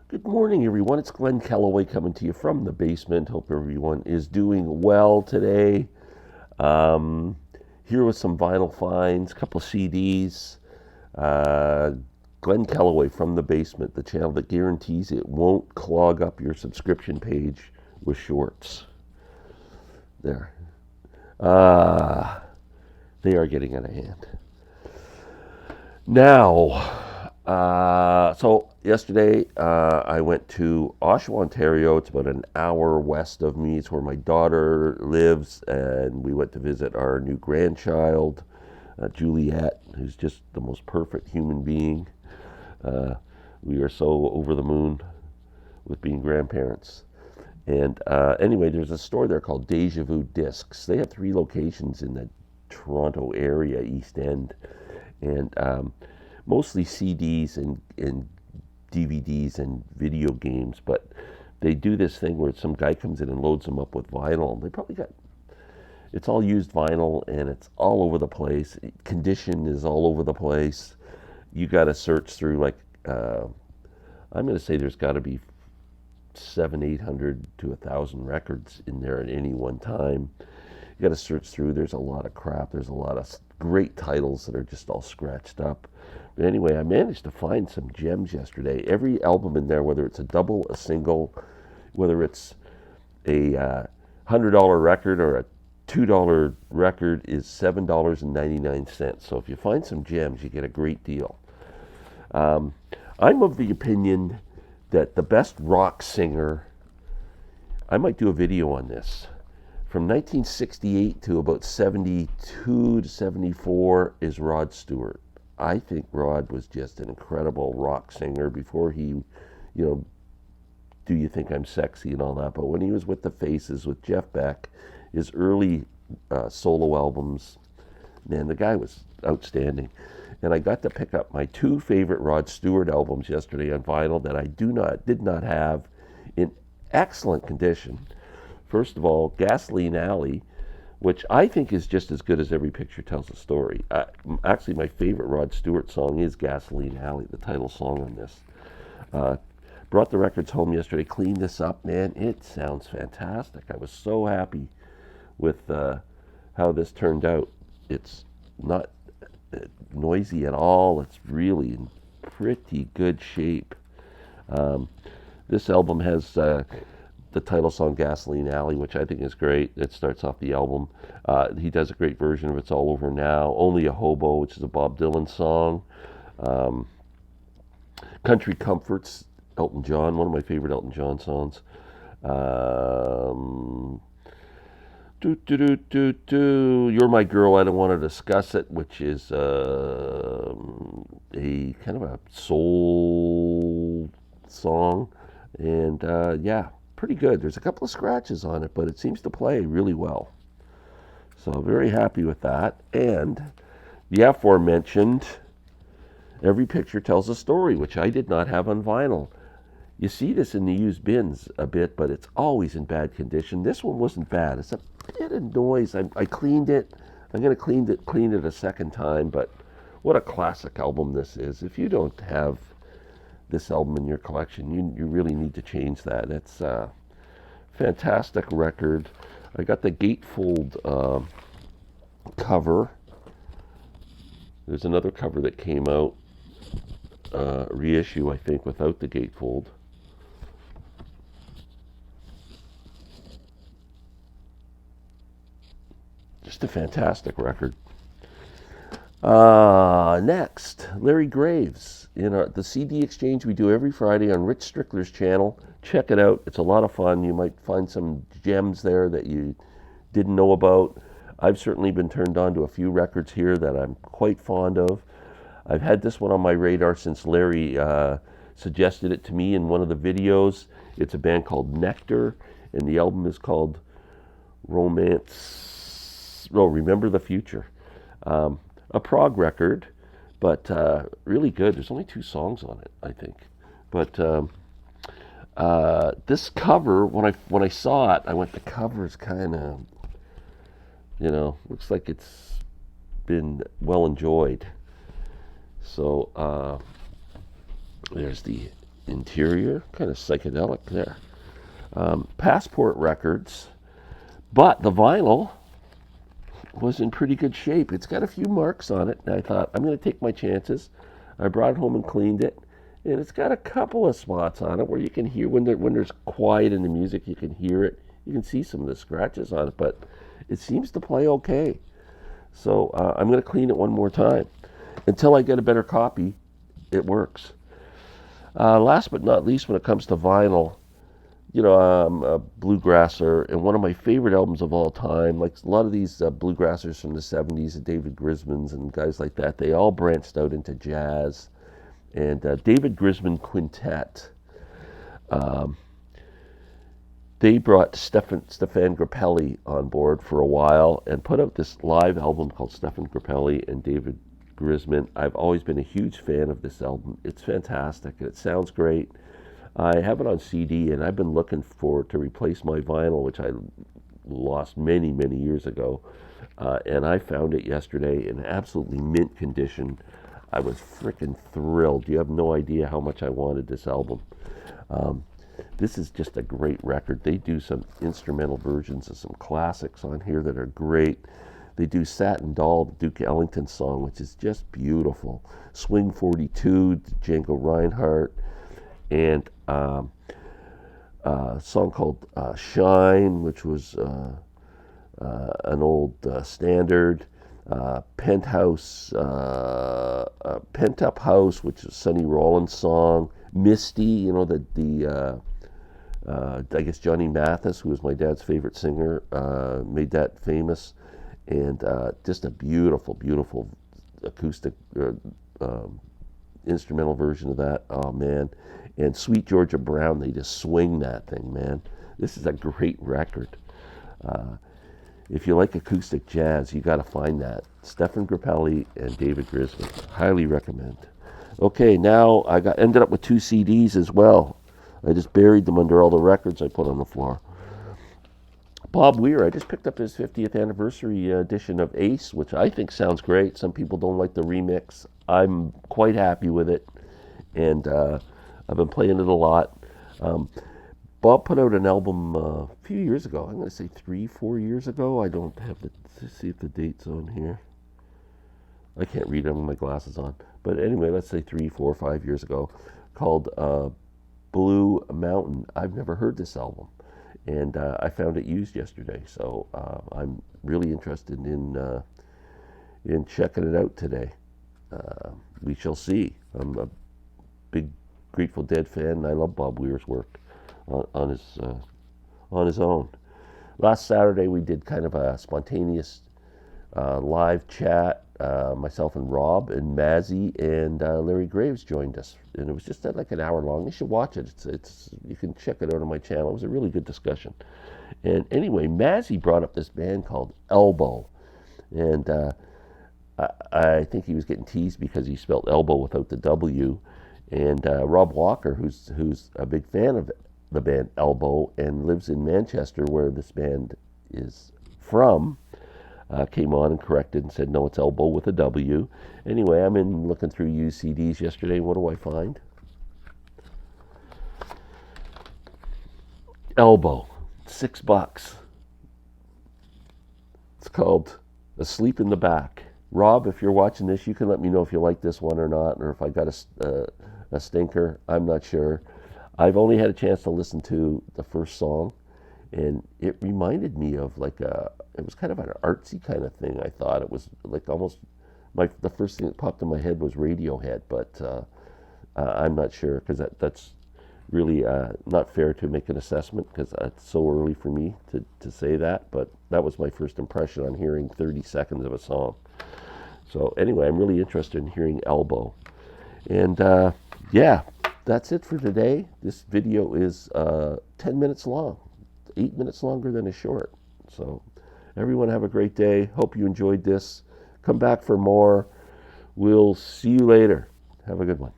Good morning, everyone. It's Glenn Calloway coming to you from the basement. Hope everyone is doing well today. Um, Here with some vinyl finds, a couple CDs. Uh, Glenn Calloway from the basement, the channel that guarantees it won't clog up your subscription page with shorts. There. Uh, they are getting out of hand. Now, so yesterday I went to Oshawa, Ontario. It's about an hour west of me. It's where my daughter lives, and we went to visit our new grandchild, Juliet, who's just the most perfect human being. Uh, we are so over the moon with being grandparents. And anyway, there's a store there called Deja Vu Discs. They have 3 locations in the Toronto area, East End, and mostly CDs and DVDs and video games. But they do this thing where some guy comes in and loads them up with vinyl. They probably got it's all used vinyl and it's all over the place. Condition is all over the place. You got to search through I'm going to say there's got to be 800 to 1,000 records in there at any one time. You got to search through. There's a lot of crap. There's a lot of great titles that are just all scratched up. But anyway, I managed to find some gems yesterday. Every album in there, whether it's a double, a single, whether it's a $100 record or a $2 record, is $7.99. So if you find some gems, you get a great deal. I'm of the opinion that the best rock singer, I might do a video on this, from 1968 to about 72 to 74 is Rod Stewart. I think Rod was just an incredible rock singer before he, Do You Think I'm Sexy and all that. But when he was with the Faces, with Jeff Beck, his early solo albums, man, the guy was outstanding. And I got to pick up my 2 favorite Rod Stewart albums yesterday on vinyl that I did not have in excellent condition. First of all, Gasoline Alley, which I think is just as good as Every Picture Tells a Story. Actually, my favorite Rod Stewart song is Gasoline Alley, the title song on this. Brought the records home yesterday, cleaned this up, man. It sounds fantastic. I was so happy with how this turned out. It's not noisy at all. It's really in pretty good shape. This album has the title song Gasoline Alley, which I think is great. It starts off the album. He does a great version of It's All Over Now. Only a Hobo, which is a Bob Dylan song. Country Comforts, Elton John, one of my favorite Elton John songs. You're My Girl, I Don't Want to Discuss It, which is a kind of a soul song. And yeah, pretty good. There's a couple of scratches on it, but it seems to play really well. So very happy with that. And the aforementioned Every Picture Tells a Story, which I did not have on vinyl. You see this in the used bins a bit, but it's always in bad condition. This one wasn't bad. It's a bit of noise. I cleaned it. I'm going to clean it a second time, but what a classic album this is. If you don't have this album in your collection, you really need to change that. It's a fantastic record. I got the gatefold cover. There's another cover that came out, reissue, I think, without the gatefold. Just a fantastic record. Next, Larry Graves. The CD exchange we do every Friday on Rich Strickler's channel. Check it out. It's a lot of fun. You might find some gems there that you didn't know about. I've certainly been turned on to a few records here that I'm quite fond of. I've had this one on my radar since Larry suggested it to me in one of the videos. It's a band called Nectar, and the album is called Remember the Future. A prog record, but really good. There's only 2 songs on it, I think. But this cover, when I saw it, I went, the cover's kind of, looks like it's been well enjoyed. So there's the interior, kind of psychedelic there. Passport Records, but the vinyl was in pretty good shape. It's got a few marks on it, and I thought, I'm going to take my chances. I brought it home and cleaned it, and it's got a couple of spots on it where you can hear when there's quiet in the music, you can hear it. You can see some of the scratches on it, but it seems to play okay. So I'm going to clean it one more time. Until I get a better copy, it works. Last but not least, when it comes to vinyl, I'm a bluegrasser, and one of my favorite albums of all time, like a lot of these bluegrassers from the 70s, the David Grismans and guys like that, they all branched out into jazz. And David Grisman Quintet, they brought Stefan Grappelli on board for a while and put out this live album called Stefan Grappelli and David Grisman. I've always been a huge fan of this album. It's fantastic. It sounds great. I have it on CD, and I've been looking to replace my vinyl, which I lost many, many years ago. And I found it yesterday in absolutely mint condition. I was freaking thrilled. You have no idea how much I wanted this album. This is just a great record. They do some instrumental versions of some classics on here that are great. They do Satin Doll, the Duke Ellington song, which is just beautiful. Swing 42, Django Reinhardt, and a song called Shine, which was an old standard. Penthouse, Pent Up House, which is Sonny Rollins' song. Misty, I guess Johnny Mathis, who was my dad's favorite singer, made that famous. And just a beautiful, beautiful acoustic instrumental version of that. Oh, man. And Sweet Georgia Brown, they just swing that thing, man. This is a great record. If you like acoustic jazz, you got to find that. Stefan Grappelli and David Grisman. Highly recommend. Okay, now I ended up with 2 CDs as well. I just buried them under all the records I put on the floor. Bob Weir, I just picked up his 50th anniversary edition of Ace, which I think sounds great. Some people don't like the remix. I'm quite happy with it, and I've been playing it a lot. Bob put out an album a few years ago. I'm going to say 3-4 years ago. I don't have to see if the date's on here. I can't read it with my glasses on. But anyway, let's say 3, 4, 5 years ago, called Blue Mountain. I've never heard this album, and I found it used yesterday. So I'm really interested in checking it out today. We shall see. I'm a big Grateful Dead fan, and I love Bob Weir's work on his own. Last Saturday we did kind of a spontaneous live chat. Myself and Rob and Mazzy and Larry Graves joined us, and it was just like an hour long. You should watch it. It's you can check it out on my channel. It was a really good discussion. And anyway, Mazzy brought up this band called Elbow, and I think he was getting teased because he spelled elbow without the W. And Rob Walker, who's a big fan of the band Elbow and lives in Manchester, where this band is from, came on and corrected and said, no, it's Elbow with a W. Anyway, I'm in looking through used CDs yesterday. What do I find? Elbow, $6. It's called Asleep in the Back. Rob, if you're watching this, you can let me know if you like this one or not, or if I got a stinker. I'm not sure. I've only had a chance to listen to the first song, and it reminded me of it was kind of an artsy kind of thing. I thought it was like almost the first thing that popped in my head was Radiohead, but I'm not sure because that's really not fair to make an assessment because it's so early for me to say that. But that was my first impression on hearing 30 seconds of a song. So anyway, I'm really interested in hearing Elbow. And yeah, that's it for today. This video is 10 minutes long, 8 minutes longer than a short. So everyone have a great day. Hope you enjoyed this. Come back for more. We'll see you later. Have a good one.